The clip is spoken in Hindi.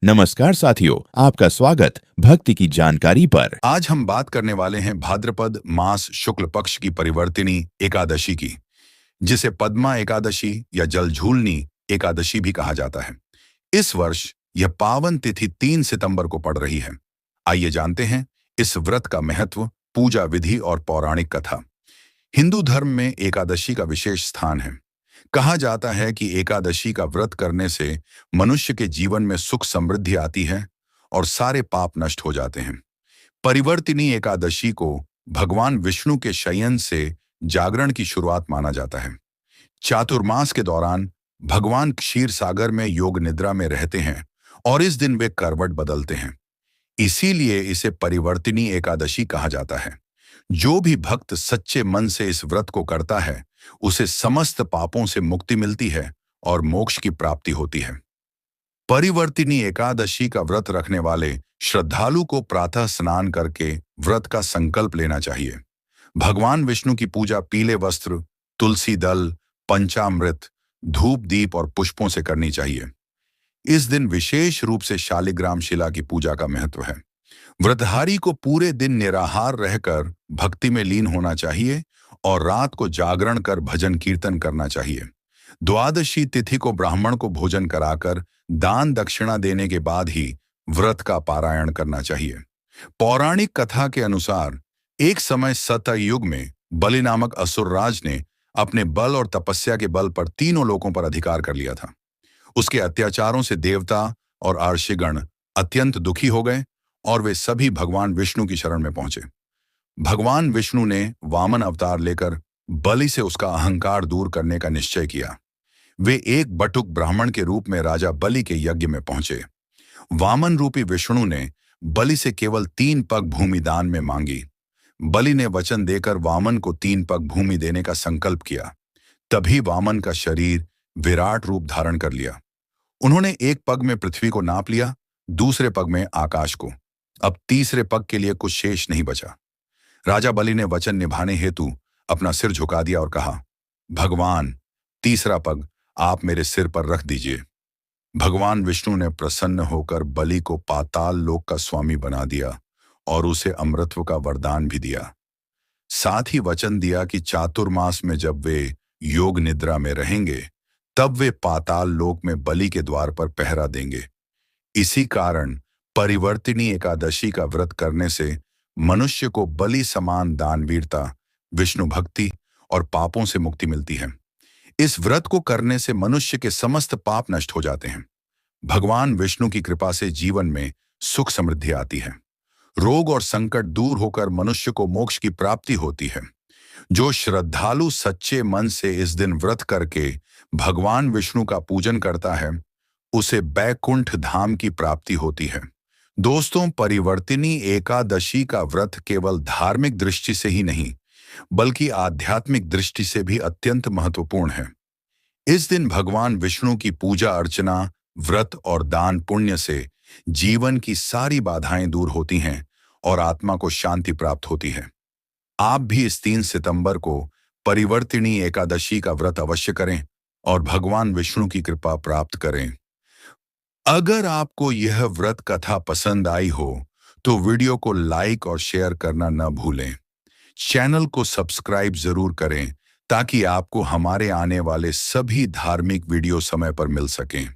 नमस्कार साथियों, आपका स्वागत भक्ति की जानकारी पर। आज हम बात करने वाले हैं भाद्रपद मास शुक्ल पक्ष की परिवर्तिनी एकादशी की, जिसे पद्मा एकादशी या जलझूलनी एकादशी भी कहा जाता है। इस वर्ष यह पावन तिथि 3 सितंबर को पड़ रही है। आइए जानते हैं इस व्रत का महत्व, पूजा विधि और पौराणिक कथा। हिंदू धर्म में एकादशी का विशेष स्थान है। कहा जाता है कि एकादशी का व्रत करने से मनुष्य के जीवन में सुख समृद्धि आती है और सारे पाप नष्ट हो जाते हैं। परिवर्तिनी एकादशी को भगवान विष्णु के शयन से जागरण की शुरुआत माना जाता है। चातुर्मास के दौरान भगवान क्षीर सागर में योग निद्रा में रहते हैं और इस दिन वे करवट बदलते हैं। इसीलिए इसे परिवर्तिनी एकादशी कहा जाता है। जो भी भक्त सच्चे मन से इस व्रत को करता है, उसे समस्त पापों से मुक्ति मिलती है और मोक्ष की प्राप्ति होती है। परिवर्तिनी एकादशी का व्रत रखने वाले श्रद्धालु को प्रातः स्नान करके व्रत का संकल्प लेना चाहिए। भगवान विष्णु की पूजा पीले वस्त्र, तुलसी दल, पंचामृत, धूप दीप और पुष्पों से करनी चाहिए। इस दिन विशेष रूप से शालिग्राम शिला की पूजा का महत्व है। व्रतधारी को पूरे दिन निराहार रहकर भक्ति में लीन होना चाहिए और रात को जागरण कर भजन कीर्तन करना चाहिए। द्वादशी तिथि को ब्राह्मण को भोजन कराकर दान दक्षिणा देने के बाद ही व्रत का पारायण करना चाहिए। पौराणिक कथा के अनुसार एक समय सतयुग में बलि नामक असुरराज ने अपने बल और तपस्या के बल पर तीनों लोकों पर अधिकार कर लिया था। उसके अत्याचारों से देवता और अर्षिगण अत्यंत दुखी हो गए और वे सभी भगवान विष्णु की शरण में पहुंचे। भगवान विष्णु ने वामन अवतार लेकर बलि से उसका अहंकार दूर करने का निश्चय किया। वे एक बटुक ब्राह्मण के रूप में राजा बलि के यज्ञ में पहुंचे। वामन रूपी विष्णु ने बलि से केवल 3 पग भूमि दान में मांगी। बलि ने वचन देकर वामन को 3 पग भूमि देने का संकल्प किया। तभी वामन का शरीर विराट रूप धारण कर लिया। उन्होंने एक पग में पृथ्वी को नाप लिया, दूसरे पग में आकाश को। अब तीसरे पग के लिए कुछ शेष नहीं बचा। राजा बलि ने वचन निभाने हेतु अपना सिर झुका दिया और कहा, भगवान, तीसरा पग आप मेरे सिर पर रख दीजिए। भगवान विष्णु ने प्रसन्न होकर बलि को पाताल लोक का स्वामी बना दिया और उसे अमृतत्व का वरदान भी दिया। साथ ही वचन दिया कि चातुर्मास में जब वे योग निद्रा में रहेंगे, तब वे पाताल लोक में बलि के द्वार पर पहरा देंगे। इसी कारण परिवर्तिनी एकादशी का व्रत करने से मनुष्य को बलि समान दानवीरता, विष्णु भक्ति और पापों से मुक्ति मिलती है। इस व्रत को करने से मनुष्य के समस्त पाप नष्ट हो जाते हैं। भगवान विष्णु की कृपा से जीवन में सुख समृद्धि आती है। रोग और संकट दूर होकर मनुष्य को मोक्ष की प्राप्ति होती है। जो श्रद्धालु सच्चे मन से इस दिन व्रत करके भगवान विष्णु का पूजन करता है, उसे बैकुंठ धाम की प्राप्ति होती है। दोस्तों, परिवर्तिनी एकादशी का व्रत केवल धार्मिक दृष्टि से ही नहीं, बल्कि आध्यात्मिक दृष्टि से भी अत्यंत महत्वपूर्ण है। इस दिन भगवान विष्णु की पूजा अर्चना, व्रत और दान पुण्य से जीवन की सारी बाधाएं दूर होती हैं और आत्मा को शांति प्राप्त होती है। आप भी इस 3 सितंबर को परिवर्तिनी एकादशी का व्रत अवश्य करें और भगवान विष्णु की कृपा प्राप्त करें। अगर आपको यह व्रत कथा पसंद आई हो तो वीडियो को लाइक और शेयर करना न भूलें। चैनल को सब्सक्राइब जरूर करें ताकि आपको हमारे आने वाले सभी धार्मिक वीडियो समय पर मिल सकें।